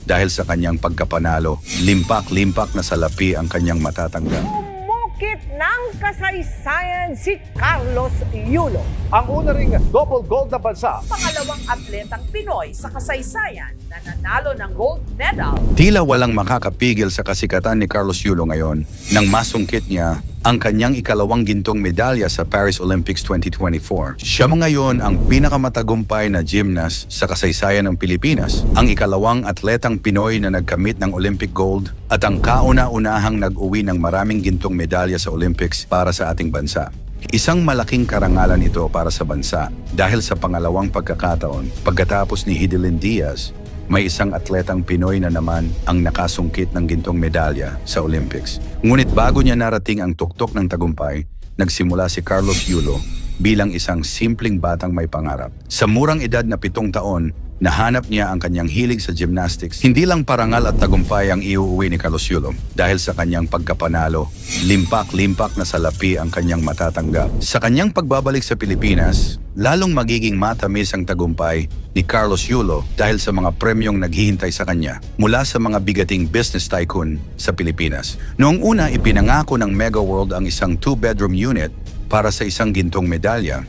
dahil sa kanyang pagkapanalo. Limpak-limpak na salapi ang kanyang matatanggap. Umukit ng kasaysayan si Carlos Yulo. Ang una ring double gold na bansa. Pangalawang atletang Pinoy sa kasaysayan na nanalo ng gold medal. Tila walang makakapigil sa kasikatan ni Carlos Yulo ngayon nang masungkit niya ang kanyang ikalawang gintong medalya sa Paris Olympics 2024. Siya ngayon ang pinakamatagumpay na gymnast sa kasaysayan ng Pilipinas, ang ikalawang atletang Pinoy na nagkamit ng Olympic gold at ang kauna-unahang nag-uwi ng maraming gintong medalya sa Olympics para sa ating bansa. Isang malaking karangalan ito para sa bansa dahil sa pangalawang pagkakataon pagkatapos ni Hidilyn Diaz, may isang atletang Pinoy na naman ang nakasungkit ng gintong medalya sa Olympics. Ngunit bago niya narating ang tuktok ng tagumpay, nagsimula si Carlos Yulo bilang isang simpleng batang may pangarap. Sa murang edad na 7 taon, nahanap niya ang kanyang hilig sa gymnastics. Hindi lang parangal at tagumpay ang iuuwi ni Carlos Yulo dahil sa kanyang pagkapanalo. Limpak-limpak na salapi ang kanyang matatanggap. Sa kanyang pagbabalik sa Pilipinas, lalong magiging matamis ang tagumpay ni Carlos Yulo dahil sa mga premyong naghihintay sa kanya mula sa mga bigating business tycoon sa Pilipinas. Noong una, ipinangako ng Mega World ang isang 2-bedroom unit para sa isang gintong medalya.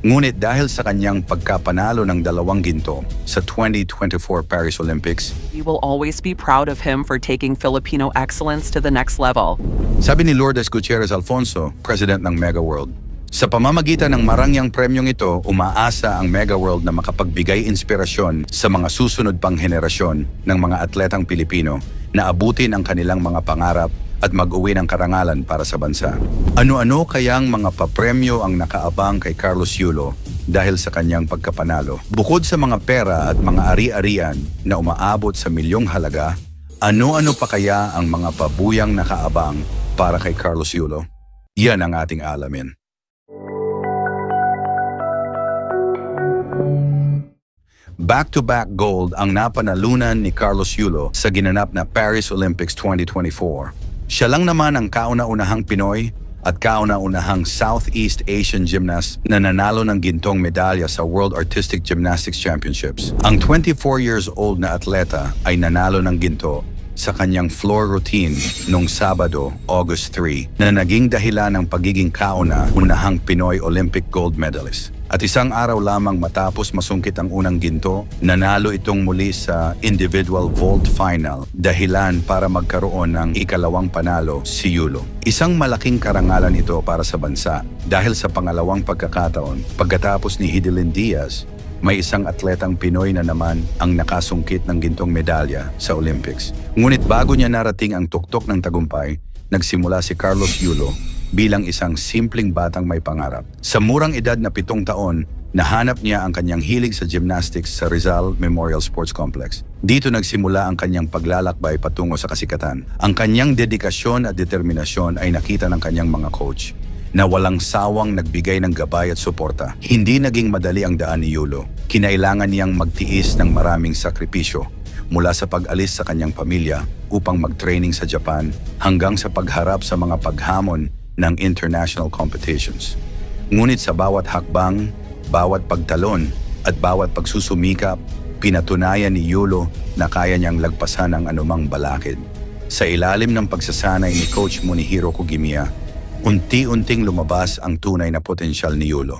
Ngunit dahil sa kanyang pagkapanalo ng 2 ginto sa 2024 Paris Olympics, We will always be proud of him for taking Filipino excellence to the next level. sabi ni Lourdes Gutierrez Alfonso, President ng Mega World. Sa pamamagitan ng marangyang premyong ito, umaasa ang Mega World na makapagbigay inspirasyon sa mga susunod pang henerasyon ng mga atletang Pilipino na abutin ang kanilang mga pangarap at mag-uwi ng karangalan para sa bansa. Ano-ano kayang mga papremyo ang nakaabang kay Carlos Yulo dahil sa kanyang pagkapanalo? Bukod sa mga pera at mga ari-arian na umaabot sa milyong halaga, ano-ano pa kaya ang mga pabuyang nakaabang para kay Carlos Yulo? Yan ang ating alamin. Back-to-back gold ang napanalunan ni Carlos Yulo sa ginanap na Paris Olympics 2024. Siya lang naman ang kauna-unahang Pinoy at kauna-unahang Southeast Asian gymnast na nanalo ng gintong medalya sa World Artistic Gymnastics Championships. Ang 24 years old na atleta ay nanalo ng ginto sa kanyang floor routine noong Sabado, August 3, na naging dahilan ng pagiging kauna-unahang Pinoy Olympic gold medalist. At isang araw lamang matapos masungkit ang unang ginto, nanalo itong muli sa individual vault final, dahilan para magkaroon ng ikalawang panalo si Yulo. Isang malaking karangalan ito para sa bansa dahil sa pangalawang pagkakataon pagkatapos ni Hidilyn Diaz, may isang atletang Pinoy na naman ang nakasungkit ng gintong medalya sa Olympics. Ngunit bago niya narating ang tuktok ng tagumpay, nagsimula si Carlos Yulo bilang isang simpleng batang may pangarap. Sa murang edad na 7 taon, nahanap niya ang kanyang hilig sa gymnastics sa Rizal Memorial Sports Complex. Dito nagsimula ang kanyang paglalakbay patungo sa kasikatan. Ang kanyang dedikasyon at determinasyon ay nakita ng kanyang mga coach na walang sawang nagbigay ng gabay at suporta. Hindi naging madali ang daan ni Yulo. Kinailangan niyang magtiis ng maraming sakripisyo mula sa pag-alis sa kanyang pamilya upang mag-training sa Japan hanggang sa pagharap sa mga paghamon ng international competitions. Ngunit sa bawat hakbang, bawat pagtalon at bawat pagsusumikap, pinatunayan ni Yulo na kaya niyang lagpasan ang anumang balakid. Sa ilalim ng pagsasanay ni Coach Munihiro Kugimiya, unti-unting lumabas ang tunay na potensyal ni Yulo.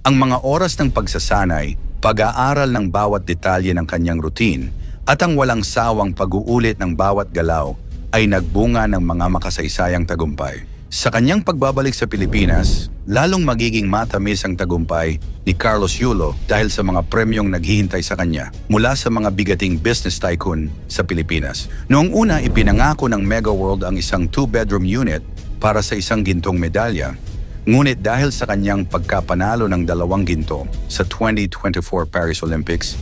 Ang mga oras ng pagsasanay, pag-aaral ng bawat detalye ng kanyang routine, at ang walang sawang pag-uulit ng bawat galaw ay nagbunga ng mga makasaysayang tagumpay. Sa kanyang pagbabalik sa Pilipinas, lalong magiging matamis ang tagumpay ni Carlos Yulo dahil sa mga premyong naghihintay sa kanya mula sa mga bigating business tycoon sa Pilipinas. Noong una, ipinangako ng Mega World ang isang 2-bedroom unit para sa isang gintong medalya. Ngunit dahil sa kanyang pagkapanalo ng 2 ginto sa 2024 Paris Olympics,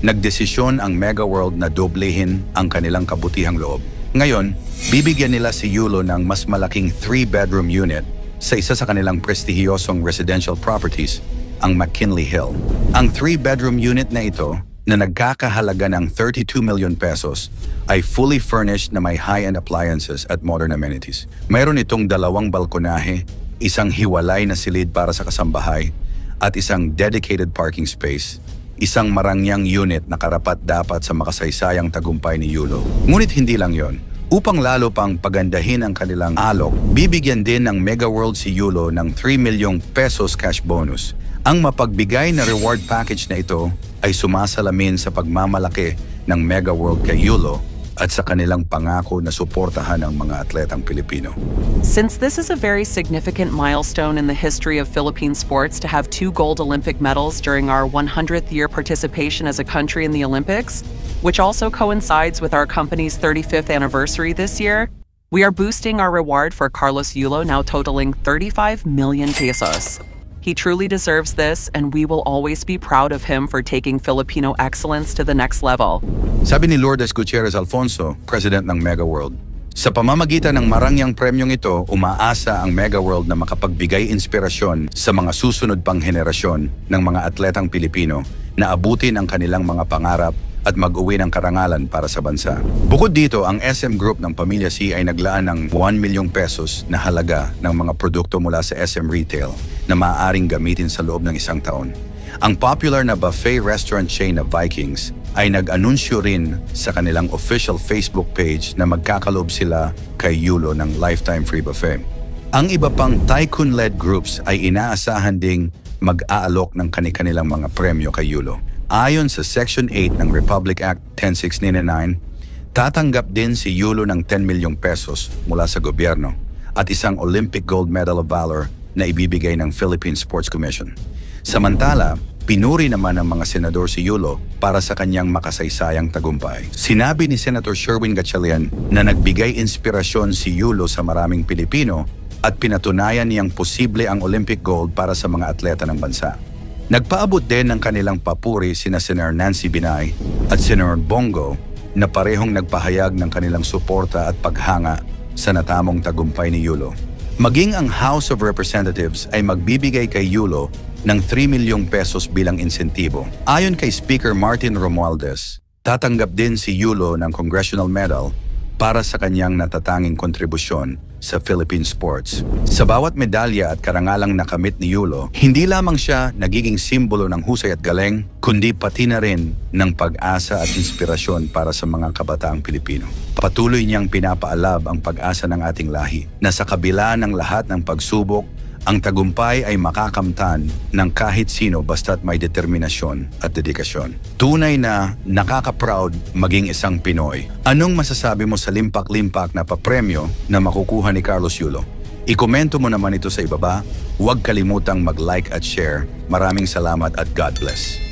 nagdesisyon ang Mega World na doblehin ang kanilang kabutihang loob. Ngayon, bibigyan nila si Yulo ng mas malaking 3-bedroom unit sa isa sa kanilang prestihiyosong residential properties, ang McKinley Hill. Ang 3-bedroom unit na ito, na nagkakahalaga ng 32 million pesos, ay fully furnished na may high-end appliances at modern amenities. Mayroon itong 2 balkonahe, isang hiwalay na silid para sa kasambahay, at isang dedicated parking space. isang marangyang unit na karapat-dapat sa makasaysayang tagumpay ni Yulo. Ngunit hindi lang yon. Upang lalo pang pagandahin ang kanilang alok, bibigyan din ng Mega World si Yulo ng 3 milyong pesos cash bonus. Ang mapagbigay na reward package na ito ay sumasalamin sa pagmamalaki ng Mega World kay Yulo at sa kanilang pangako na suportahan ang mga atletang Pilipino. Since this is a very significant milestone in the history of Philippine sports to have 2 gold Olympic medals during our 100th year participation as a country in the Olympics, which also coincides with our company's 35th anniversary this year, we are boosting our reward for Carlos Yulo, now totaling 35 million pesos. He truly deserves this, and we will always be proud of him for taking Filipino excellence to the next level. Sabi ni Lourdes Gutierrez Alfonso, President ng Mega World, sa pamamagitan ng marangyang premyong ito, umaasa ang Mega World na makapagbigay inspirasyon sa mga susunod pang henerasyon ng mga atletang Pilipino na abutin ang kanilang mga pangarap at mag-uwi ng karangalan para sa bansa. Bukod dito, ang SM Group ng Pamilya C ay naglaan ng 1 milyong pesos na halaga ng mga produkto mula sa SM Retail na maaaring gamitin sa loob ng 1 taon. Ang popular na buffet restaurant chain na Vikings ay nag-anunsyo rin sa kanilang official Facebook page na magkakaloob sila kay Yulo ng lifetime free buffet. Ang iba pang tycoon-led groups ay inaasahan ding mag-aalok ng kanilang mga premyo kay Yulo. Ayon sa Section 8 ng Republic Act 10699, tatanggap din si Yulo ng 10 milyong pesos mula sa gobyerno at isang Olympic Gold Medal of Valor na ibibigay ng Philippine Sports Commission. Samantala, pinuri naman ng mga senador si Yulo para sa kanyang makasaysayang tagumpay. Sinabi ni Senator Sherwin Gatchalian na nagbigay inspirasyon si Yulo sa maraming Pilipino at pinatunayan niyang posible ang Olympic gold para sa mga atleta ng bansa. Nagpaabot din ng kanilang papuri sina Senator Nancy Binay at Senator Bongo na parehong nagpahayag ng kanilang suporta at paghanga sa natamong tagumpay ni Yulo. Maging ang House of Representatives ay magbibigay kay Yulo ng 3 milyong pesos bilang insentibo. Ayon kay Speaker Martin Romualdez, tatanggap din si Yulo ng Congressional Medal para sa kanyang natatanging kontribusyon sa Philippine sports. Sa bawat medalya at karangalang nakamit ni Yulo, hindi lamang siya nagiging simbolo ng husay at galing, kundi pati na rin ng pag-asa at inspirasyon para sa mga kabataang Pilipino. Patuloy niyang pinapaalab ang pag-asa ng ating lahi na sa kabila ng lahat ng pagsubok, ang tagumpay ay makakamtan ng kahit sino basta't may determinasyon at dedikasyon. Tunay na nakaka-proud maging isang Pinoy. Anong masasabi mo sa limpak-limpak na papremyo na makukuha ni Carlos Yulo? I-komento mo naman ito sa ibaba. Huwag kalimutang mag-like at share. Maraming salamat at God bless.